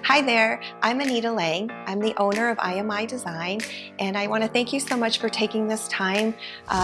Hi there, I'm Anita Lang. I'm the owner of IMI Design, and I want to thank you so much for taking this time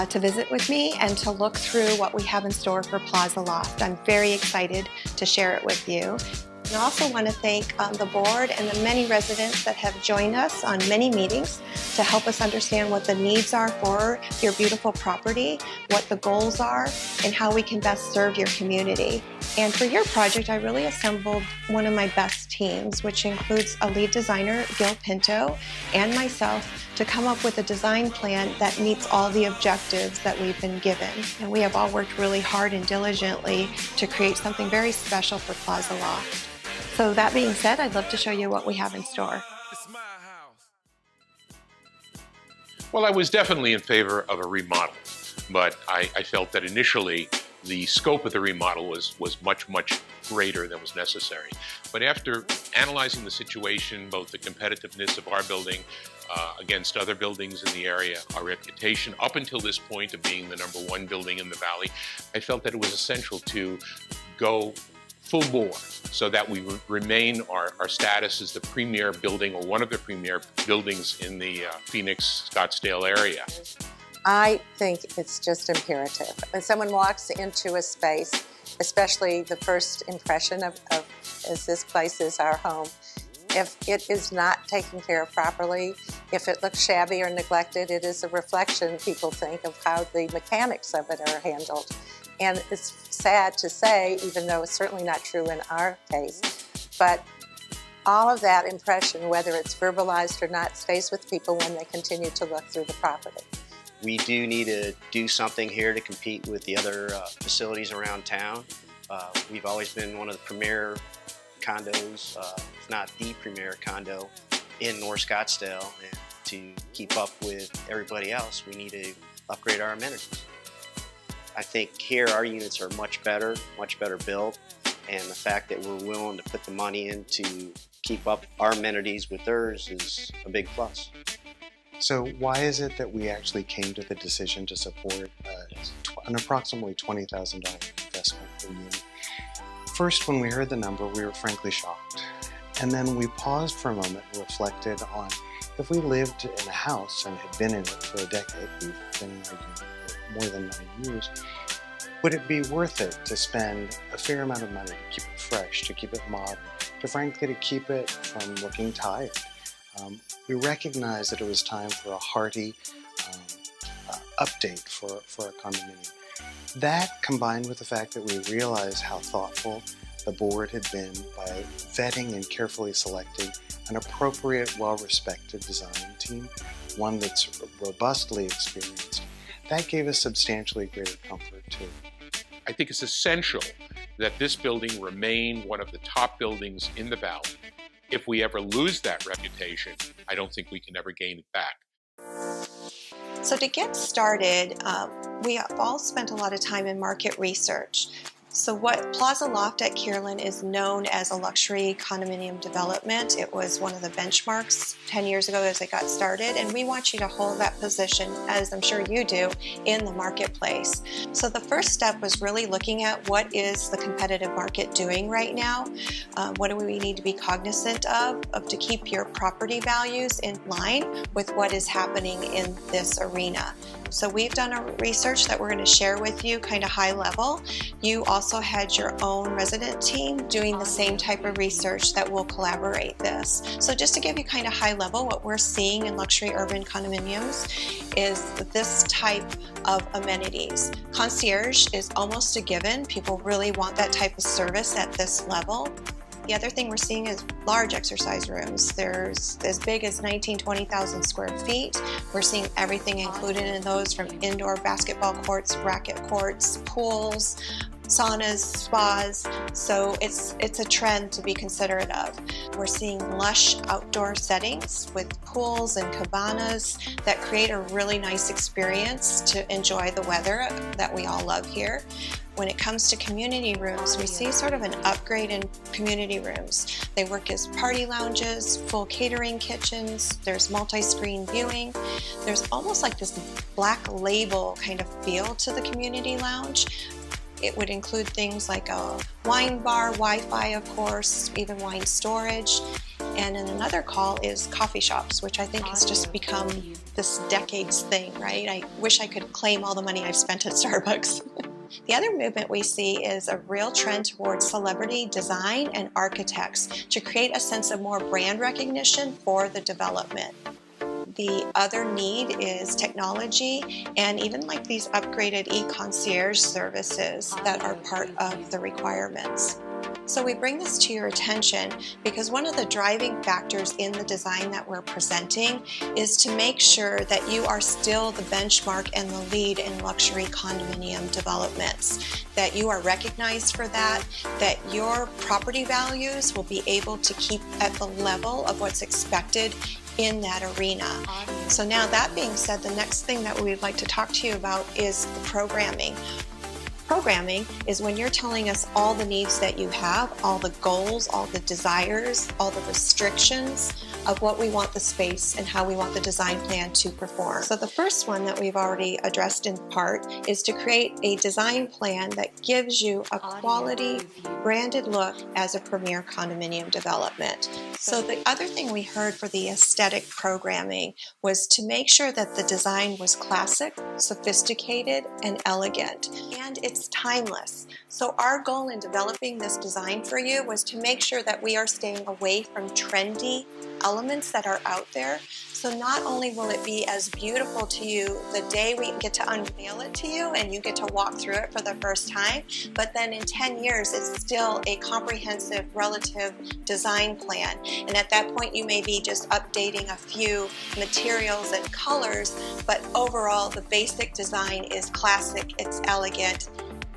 to visit with me and to look through what we have in store for Plaza Loft. I'm very excited to share it with you. And I also want to thank the board and the many residents that have joined us on many meetings to help us understand what the needs are for your beautiful property, what the goals are, and how we can best serve your community. And for your project, I really assembled one of my best teams, which includes a lead designer, Gil Pinto, and myself, to come up with a design plan that meets all the objectives that we've been given. And we have all worked really hard and diligently to create something very special for Plaza Loft. So that being said, I'd love to show you what we have in store. Well, I was definitely in favor of a remodel, but I felt that initially the scope of the remodel was much, much greater than was necessary. But after analyzing the situation, both the competitiveness of our building against other buildings in the area, our reputation up until this point of being the #1 building in the valley, I felt that it was essential to go full bore so that we remain our status as the premier building or one of the premier buildings in the Phoenix, Scottsdale area. I think it's just imperative. When someone walks into a space, especially the first impression of as this place is our home, if it is not taken care of properly, if it looks shabby or neglected, it is a reflection, people think, of how the mechanics of it are handled. And it's sad to say, even though it's certainly not true in our case, but all of that impression, whether it's verbalized or not, stays with people when they continue to look through the property. We do need to do something here to compete with the other facilities around town. We've always been one of the premier condos, if not the premier condo in North Scottsdale. And to keep up with everybody else, we need to upgrade our amenities. I think here our units are much better built, and the fact that we're willing to put the money in to keep up our amenities with theirs is a big plus. So why is it that we actually came to the decision to support an approximately $20,000 investment per unit? First, when we heard the number, we were frankly shocked. And then we paused for a moment and reflected on if we lived in a house and had been in it for a decade, we've been in our unit for more than 9 years, would it be worth it to spend a fair amount of money to keep it fresh, to keep it modern, to frankly to keep it from looking tired? We recognized that it was time for a hearty update for our condominium. That, combined with the fact that we realized how thoughtful the board had been by vetting and carefully selecting an appropriate, well-respected design team, one that's robustly experienced, that gave us substantially greater comfort too. I think it's essential that this building remain one of the top buildings in the valley. If we ever lose that reputation, I don't think we can ever gain it back. So to get started, we have all spent a lot of time in market research. So what Plaza Loft at Kierland is known as a luxury condominium development. It was one of the benchmarks 10 years ago as it got started, and we want you to hold that position, as I'm sure you do, in the marketplace. So the first step was really looking at what is the competitive market doing right now. What do we need to be cognizant of to keep your property values in line with what is happening in this arena. So we've done a research that we're going to share with you kind of high level. You also had your own resident team doing the same type of research that will collaborate this. So just to give you kind of high level, what we're seeing in luxury urban condominiums is this type of amenities. Concierge is almost a given. People really want that type of service at this level. The other thing we're seeing is large exercise rooms. There's as big as 20,000 square feet. We're seeing everything included in those, from indoor basketball courts, racket courts, pools, saunas, spas. So it's a trend to be considerate of. We're seeing lush outdoor settings with pools and cabanas that create a really nice experience to enjoy the weather that we all love here. When it comes to community rooms, we see sort of an upgrade in community rooms. They work as party lounges, full catering kitchens, there's multi-screen viewing. There's almost like this black label kind of feel to the community lounge. It would include things like a wine bar, Wi-Fi, of course, even wine storage. And then another call is coffee shops, which I think has just become this decade's thing, right? I wish I could claim all the money I've spent at Starbucks. The other movement we see is a real trend towards celebrity design and architects to create a sense of more brand recognition for the development. The other need is technology and even like these upgraded e-concierge services that are part of the requirements. So we bring this to your attention because one of the driving factors in the design that we're presenting is to make sure that you are still the benchmark and the lead in luxury condominium developments, that you are recognized for that, that your property values will be able to keep at the level of what's expected in that arena. So now that being said, the next thing that we'd like to talk to you about is the programming. Programming is when you're telling us all the needs that you have, all the goals, all the desires, all the restrictions of what we want the space and how we want the design plan to perform. So the first one that we've already addressed in part is to create a design plan that gives you a quality, branded look as a premier condominium development. So the other thing we heard for the aesthetic programming was to make sure that the design was classic, sophisticated, and elegant. And it's timeless. So our goal in developing this design for you was to make sure that we are staying away from trendy elements that are out there. So not only will it be as beautiful to you the day we get to unveil it to you and you get to walk through it for the first time, but then in 10 years it's still a comprehensive relative design plan. And at that point you may be just updating a few materials and colors, but overall the basic design is classic, it's elegant,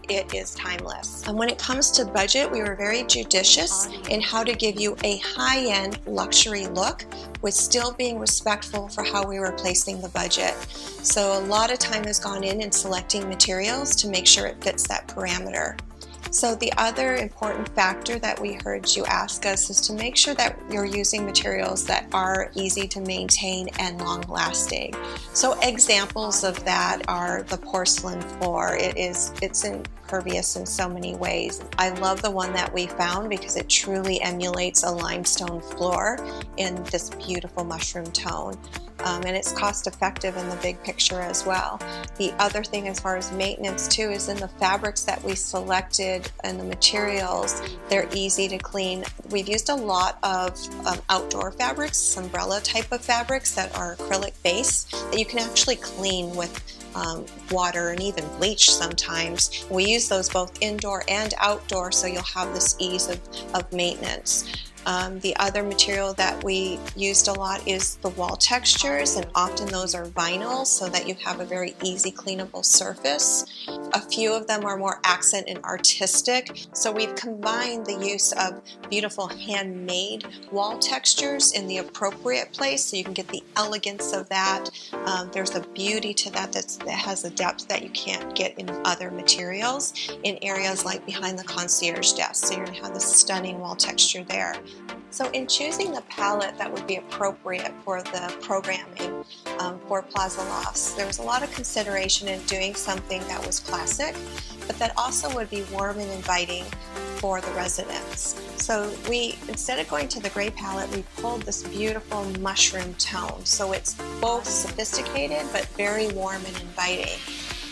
it is timeless. And when it comes to budget, we were very judicious in how to give you a high-end luxury look with still being respectful for how we were placing the budget. So a lot of time has gone in selecting materials to make sure it fits that parameter. So the other important factor that we heard you ask us is to make sure that you're using materials that are easy to maintain and long-lasting. So examples of that are the porcelain floor. It's impervious in so many ways. I love the one that we found because it truly emulates a limestone floor in this beautiful mushroom tone. And it's cost effective in the big picture as well. The other thing as far as maintenance too is in the fabrics that we selected and the materials, they're easy to clean. We've used a lot of outdoor fabrics, umbrella type of fabrics that are acrylic based that you can actually clean with water and even bleach sometimes. We use those both indoor and outdoor so you'll have this ease of maintenance. The other material that we used a lot is the wall textures, and often those are vinyl so that you have a very easy cleanable surface. A few of them are more accent and artistic, so we've combined the use of beautiful handmade wall textures in the appropriate place so you can get the elegance of that. There's a beauty to that that has a depth that you can't get in other materials in areas like behind the concierge desk, so you're going to have this stunning wall texture there. So in choosing the palette that would be appropriate for the programming for Plaza Lofts, there was a lot of consideration in doing something that was classic, but that also would be warm and inviting for the residents. So we, instead of going to the gray palette, we pulled this beautiful mushroom tone. So it's both sophisticated but very warm and inviting.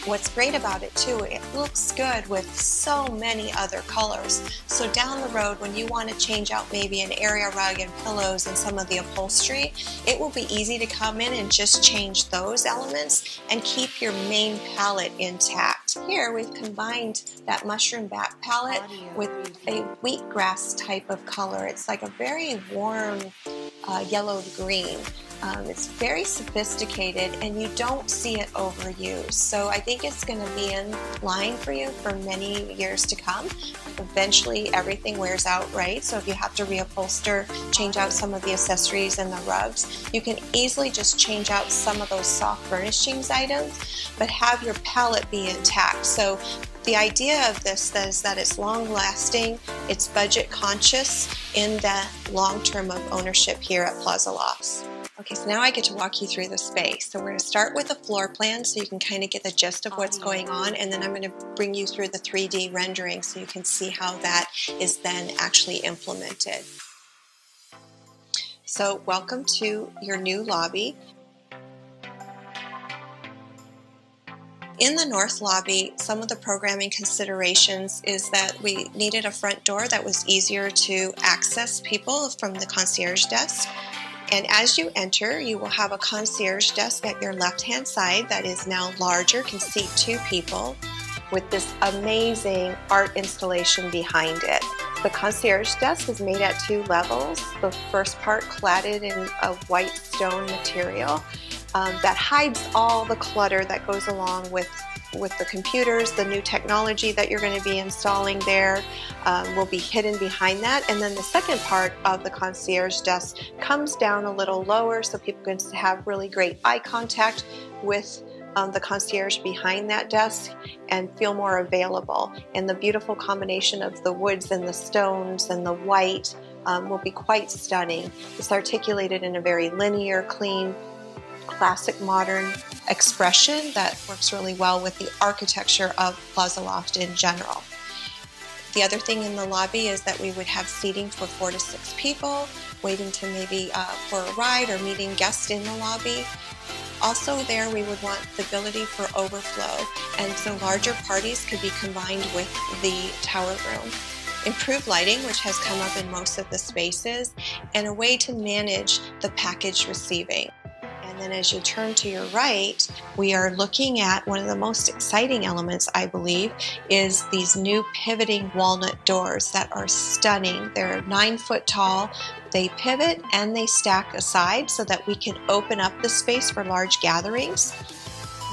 What's great about it too, it looks good with so many other colors. So down the road, when you want to change out maybe an area rug and pillows and some of the upholstery, it will be easy to come in and just change those elements and keep your main palette intact. Here we've combined that mushroom back palette with a wheatgrass type of color. It's like a very warm yellow green. It's very sophisticated and you don't see it overused. So I think it's going to be in line for you for many years to come. Eventually everything wears out, right? So if you have to reupholster, change out some of the accessories and the rugs, you can easily just change out some of those soft furnishings items, but have your palette be intact. So the idea of this is that it's long lasting, it's budget conscious in the long term of ownership here at Plaza Lofts. Okay, so now I get to walk you through the space. So we're going to start with a floor plan so you can kind of get the gist of what's going on, and then I'm going to bring you through the 3D rendering so you can see how that is then actually implemented. So welcome to your new lobby. In the north lobby, some of the programming considerations is that we needed a front door that was easier to access people from the concierge desk. And as you enter, you will have a concierge desk at your left-hand side that is now larger, can seat 2 people, with this amazing art installation behind it. The concierge desk is made at 2 levels. The first part cladded in a white stone material that hides all the clutter that goes along with the computers. The new technology that you're going to be installing there will be hidden behind that. And then the second part of the concierge desk comes down a little lower so people can have really great eye contact with the concierge behind that desk and feel more available. And the beautiful combination of the woods and the stones and the white will be quite stunning. It's articulated in a very linear, clean, classic modern expression that works really well with the architecture of Plaza Loft in general. The other thing in the lobby is that we would have seating for 4 to 6 people, waiting to maybe for a ride or meeting guests in the lobby. Also there we would want the ability for overflow, and so larger parties could be combined with the tower room. Improved lighting, which has come up in most of the spaces, and a way to manage the package receiving. And then as you turn to your right, we are looking at one of the most exciting elements, I believe, is these new pivoting walnut doors that are stunning. They're 9 foot tall. They pivot and they stack aside so that we can open up the space for large gatherings.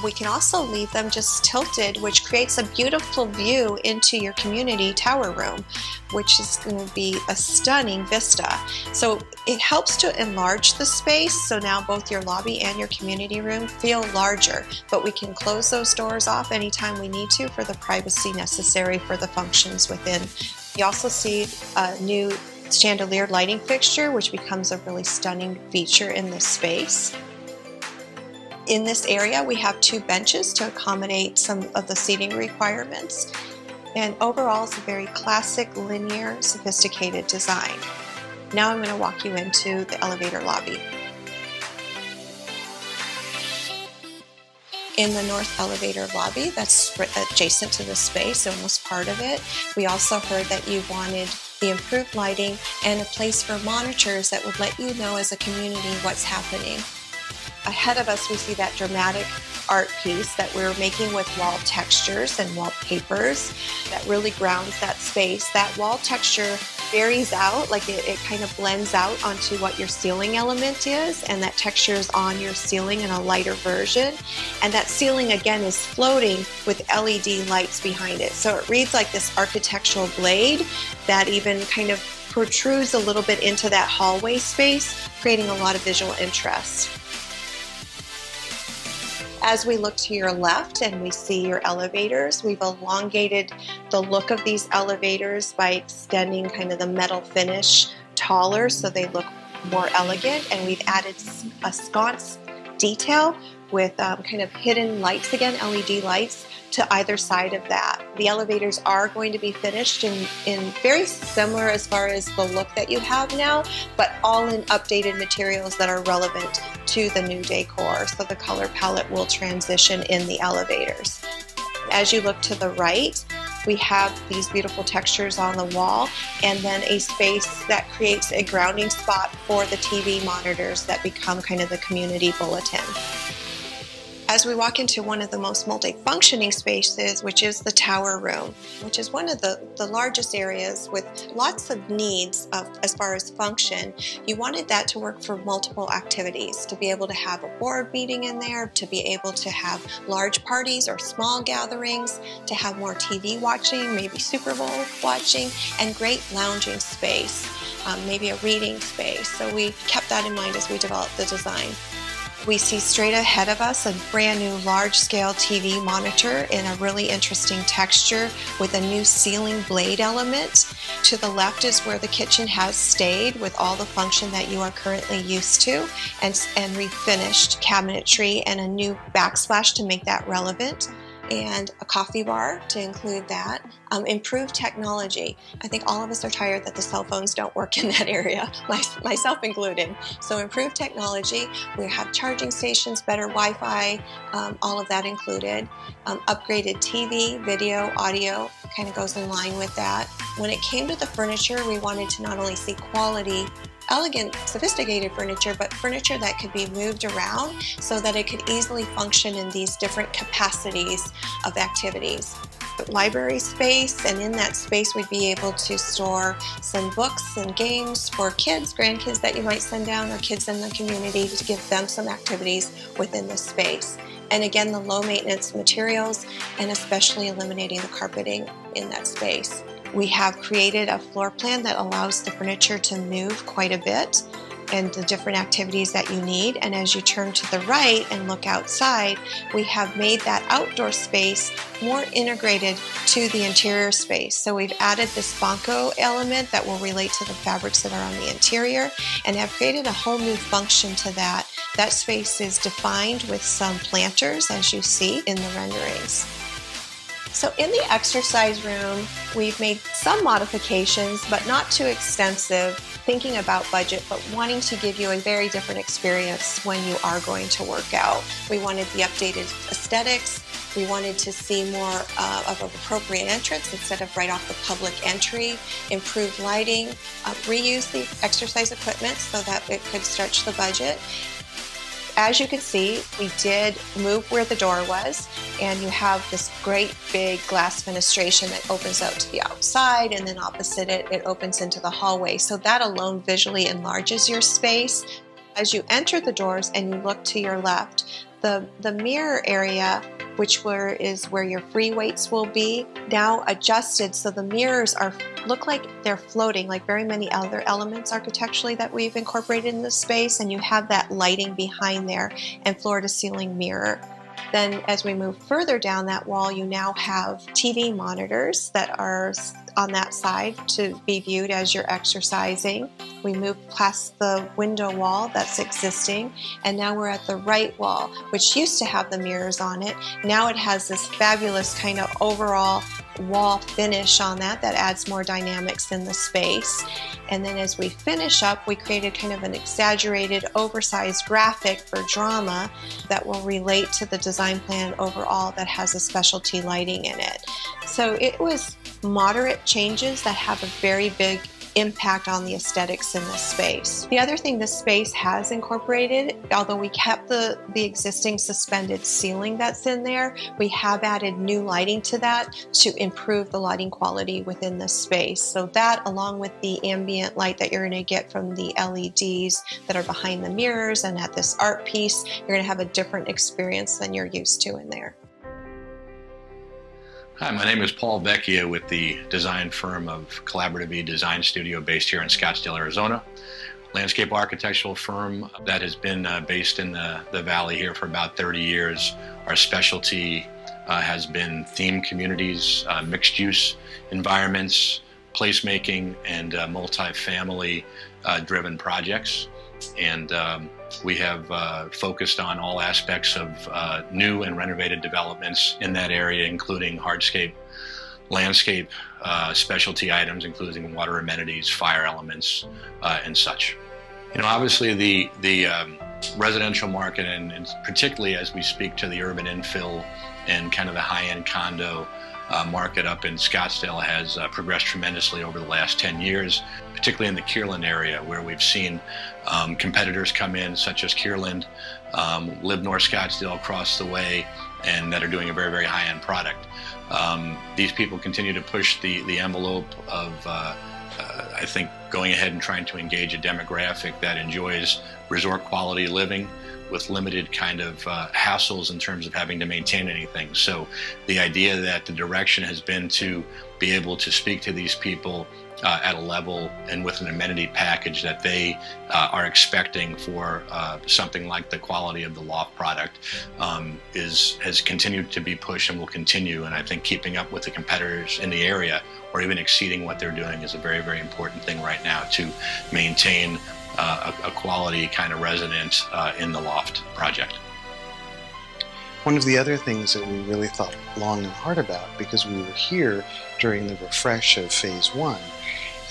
We can also leave them just tilted, which creates a beautiful view into your community tower room, which is going to be a stunning vista. So it helps to enlarge the space, so now both your lobby and your community room feel larger, but we can close those doors off anytime we need to for the privacy necessary for the functions within. You also see a new chandelier lighting fixture, which becomes a really stunning feature in this space. In this area, we have 2 benches to accommodate some of the seating requirements. And overall, it's a very classic, linear, sophisticated design. Now I'm going to walk you into the elevator lobby. In the north elevator lobby, that's adjacent to the space, almost part of it, we also heard that you wanted the improved lighting and a place for monitors that would let you know as a community what's happening. Ahead of us, we see that dramatic art piece that we're making with wall textures and wallpapers that really grounds that space. That wall texture varies out, like it kind of blends out onto what your ceiling element is, and that texture is on your ceiling in a lighter version. And that ceiling, again, is floating with LED lights behind it. So it reads like this architectural blade that even kind of protrudes a little bit into that hallway space, creating a lot of visual interest. As we look to your left and we see your elevators, we've elongated the look of these elevators by extending kind of the metal finish taller so they look more elegant, and we've added a sconce detail with kind of hidden lights, again, LED lights, to either side of that. The elevators are going to be finished in very similar as far as the look that you have now, but all in updated materials that are relevant to the new decor. So the color palette will transition in the elevators. As you look to the right, we have these beautiful textures on the wall, and then a space that creates a grounding spot for the TV monitors that become kind of the community bulletin. As we walk into one of the most multifunctioning spaces, which is the tower room, which is one of the largest areas with lots of needs as far as function, you wanted that to work for multiple activities, to be able to have a board meeting in there, to be able to have large parties or small gatherings, to have more TV watching, maybe Super Bowl watching, and great lounging space, maybe a reading space. So we kept that in mind as we developed the design. We see straight ahead of us a brand new large-scale TV monitor in a really interesting texture with a new ceiling blade element. To the left is where the kitchen has stayed with all the function that you are currently used to, and refinished cabinetry and a new backsplash to make that relevant. and a coffee bar to include that. Improved technology. I think all of us are tired that the cell phones don't work in that area, myself included. So improved technology. We have charging stations, better Wi-Fi, all of that included. Upgraded TV, video, audio, kind of goes in line with that. When it came to the furniture, we wanted to not only see quality, elegant, sophisticated furniture, but furniture that could be moved around so that it could easily function in these different capacities of activities. Library space, and in that space we'd be able to store some books and games for kids, grandkids that you might send down, or kids in the community, to give them some activities within the space. And again, the low maintenance materials, and especially eliminating the carpeting in that space. We have created a floor plan that allows the furniture to move quite a bit and the different activities that you need. And as you turn to the right and look outside, we have made that outdoor space more integrated to the interior space. So we've added this Banco element that will relate to the fabrics that are on the interior, and have created a whole new function to that. That space is defined with some planters, as you see in the renderings. So in the exercise room, we've made some modifications, but not too extensive, thinking about budget, but wanting to give you a very different experience when you are going to work out. We wanted the updated aesthetics. We wanted to see more of an appropriate entrance instead of right off the public entry, improved lighting, reuse the exercise equipment so that it could stretch the budget. As you can see, we did move where the door was, and you have this great big glass fenestration that opens out to the outside, and then opposite it, it opens into the hallway. So that alone visually enlarges your space. As you enter the doors and you look to your left, the mirror area, which is where your free weights will be, now adjusted so the mirrors look like they're floating, like very many other elements architecturally that we've incorporated in the space, and you have that lighting behind there and floor-to-ceiling mirror. Then as we move further down that wall, you now have TV monitors that are on that side to be viewed as you're exercising. We moved past the window wall that's existing, and now we're at the right wall, which used to have the mirrors on it. Now it has this fabulous kind of overall wall finish on that adds more dynamics in the space. And then as we finish up, we created kind of an exaggerated, oversized graphic for drama that will relate to the design plan overall that has a specialty lighting in it. So it was moderate changes that have a very big impact on the aesthetics in this space. The other thing this space has incorporated, although we kept the existing suspended ceiling that's in there, we have added new lighting to that to improve the lighting quality within the space. So that, along with the ambient light that you're going to get from the LEDs that are behind the mirrors and at this art piece, you're going to have a different experience than you're used to in there. Hi, my name is Paul Vecchia with the design firm of Collaborative Design Studio based here in Scottsdale, Arizona. Landscape architectural firm that has been based in the valley here for about 30 years. Our specialty has been themed communities, mixed use environments, placemaking, and multi-family driven projects. And we have focused on all aspects of new and renovated developments in that area, including hardscape, landscape, specialty items, including water amenities, fire elements, and such. You know, obviously the residential market, and particularly as we speak to the urban infill and kind of the high-end condo market up in Scottsdale, has progressed tremendously over the last 10 years, particularly in the Kierland area, where we've seen competitors come in, such as Kierland, Live North Scottsdale across the way, and that are doing a very, very high-end product. These people continue to push the envelope of, I think, going ahead and trying to engage a demographic that enjoys resort quality living with limited kind of hassles in terms of having to maintain anything. So the idea that the direction has been to be able to speak to these people at a level and with an amenity package that they are expecting for something like the quality of the loft product has continued to be pushed and will continue. And I think keeping up with the competitors in the area, or even exceeding what they're doing, is a very, very important thing right now to maintain a quality kind of resident in the loft project. One of the other things that we really thought long and hard about, because we were here during the refresh of Phase 1,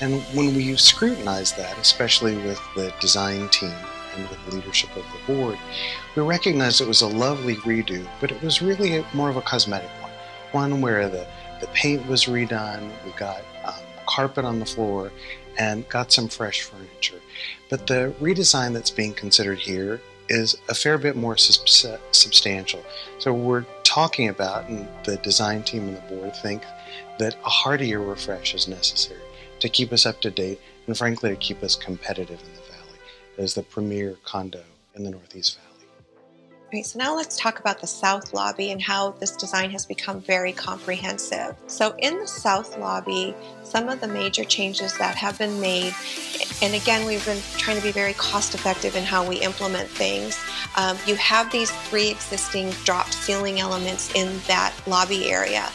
and when we scrutinized that, especially with the design team and with the leadership of the board, we recognized it was a lovely redo, but it was really more of a cosmetic one where the paint was redone, we got carpet on the floor, and got some fresh furniture. But the redesign that's being considered here is a fair bit more substantial. So we're talking about, and the design team and the board think that a heartier refresh is necessary to keep us up to date and frankly to keep us competitive in the Valley as the premier condo in the Northeast Valley. Right, so now let's talk about the South Lobby and how this design has become very comprehensive. So in the South Lobby, some of the major changes that have been made, and again, we've been trying to be very cost effective in how we implement things. You have these 3 existing drop ceiling elements in that lobby area.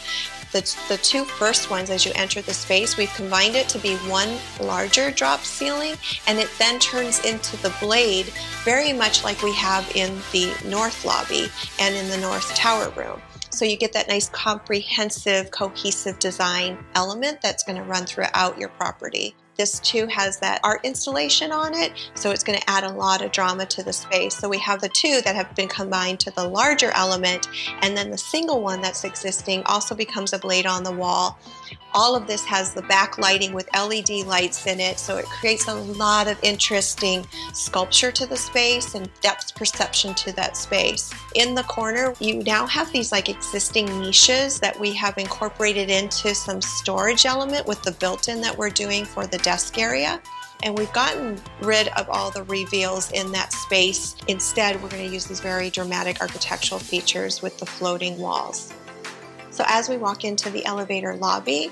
The 2 first ones, as you enter the space, we've combined it to be one larger drop ceiling, and it then turns into the blade, very much like we have in the North Lobby and in the North Tower room. So you get that nice comprehensive, cohesive design element that's going to run throughout your property. This too has that art installation on it, so it's going to add a lot of drama to the space. So we have the 2 that have been combined to the larger element, and then the single one that's existing also becomes a blade on the wall. All of this has the backlighting with LED lights in it, so it creates a lot of interesting sculpture to the space and depth perception to that space. In the corner, you now have these like existing niches that we have incorporated into some storage element with the built-in that we're doing for the desk area. And we've gotten rid of all the reveals in that space. Instead, we're going to use these very dramatic architectural features with the floating walls. So as we walk into the elevator lobby,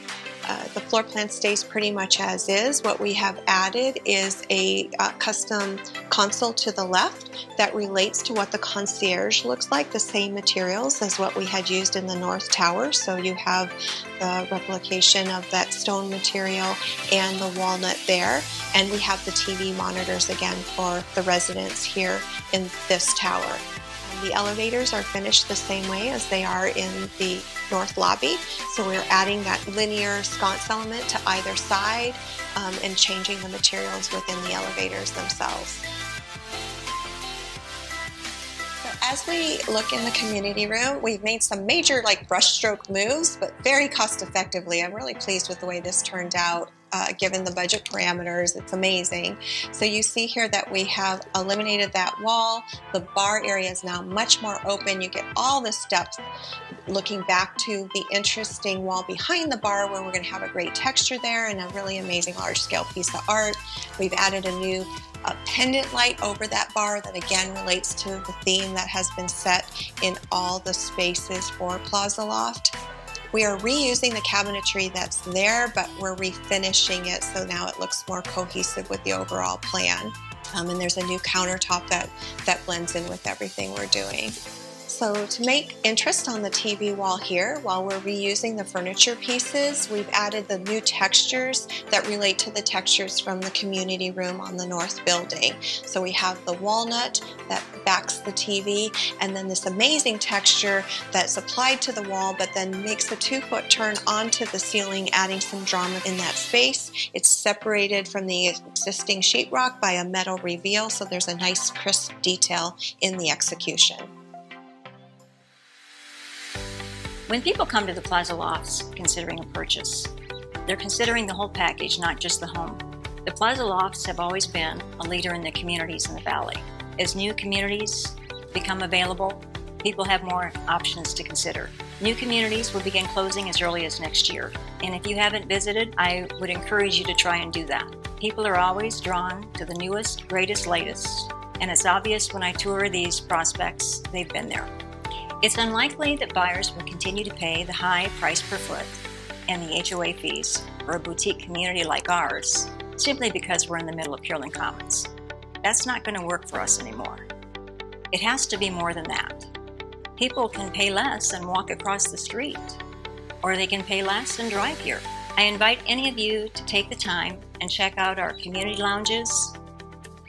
the floor plan stays pretty much as is. What we have added is a custom console to the left that relates to what the concierge looks like, the same materials as what we had used in the North Tower. So you have the replication of that stone material and the walnut there. And we have the TV monitors again for the residents here in this tower. The elevators are finished the same way as they are in the North Lobby. So we're adding that linear sconce element to either side and changing the materials within the elevators themselves. So as we look in the community room, we've made some major brushstroke moves, but very cost effectively. I'm really pleased with the way this turned out. Given the budget parameters, it's amazing. So you see here that we have eliminated that wall. The bar area is now much more open. You get all this depth looking back to the interesting wall behind the bar where we're going to have a great texture there and a really amazing large-scale piece of art. We've added a new pendant light over that bar that again relates to the theme that has been set in all the spaces for Plaza Loft. We are reusing the cabinetry that's there, but we're refinishing it so now it looks more cohesive with the overall plan. And there's a new countertop that blends in with everything we're doing. So to make interest on the TV wall here, while we're reusing the furniture pieces, we've added the new textures that relate to the textures from the community room on the north building. So we have the walnut that backs the TV, and then this amazing texture that's applied to the wall, but then makes a 2-foot turn onto the ceiling, adding some drama in that space. It's separated from the existing sheetrock by a metal reveal, so there's a nice crisp detail in the execution. When people come to the Plaza Lofts considering a purchase, they're considering the whole package, not just the home. The Plaza Lofts have always been a leader in the communities in the Valley. As new communities become available, people have more options to consider. New communities will begin closing as early as next year. And if you haven't visited, I would encourage you to try and do that. People are always drawn to the newest, greatest, latest. And it's obvious when I tour these prospects, they've been there. It's unlikely that buyers will continue to pay the high price per foot and the HOA fees for a boutique community like ours, simply because we're in the middle of Kierland Commons. That's not going to work for us anymore. It has to be more than that. People can pay less and walk across the street, or they can pay less and drive here. I invite any of you to take the time and check out our community lounges,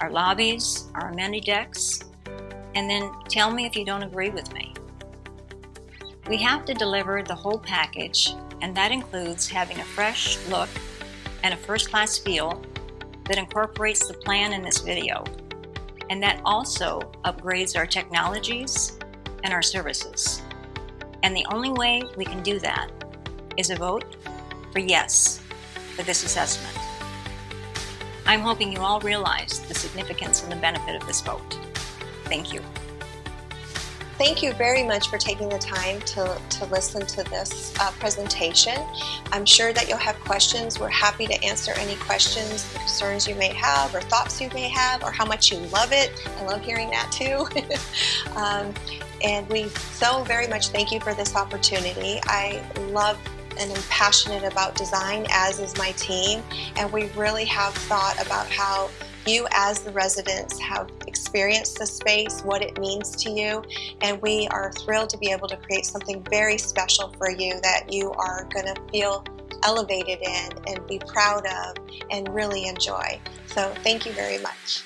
our lobbies, our amenity decks, and then tell me if you don't agree with me. We have to deliver the whole package, and that includes having a fresh look and a first-class feel that incorporates the plan in this video, and that also upgrades our technologies and our services. And the only way we can do that is a vote for yes for this assessment. I'm hoping you all realize the significance and the benefit of this vote. Thank you. Thank you very much for taking the time to listen to this presentation. I'm sure that you'll have questions. We're happy to answer any questions, concerns you may have, or thoughts you may have, or how much you love it. I love hearing that too. And we so very much thank you for this opportunity. I love and am passionate about design, as is my team, and we really have thought about how you as the residents have experienced the space, what it means to you, and we are thrilled to be able to create something very special for you that you are going to feel elevated in and be proud of and really enjoy. So thank you very much.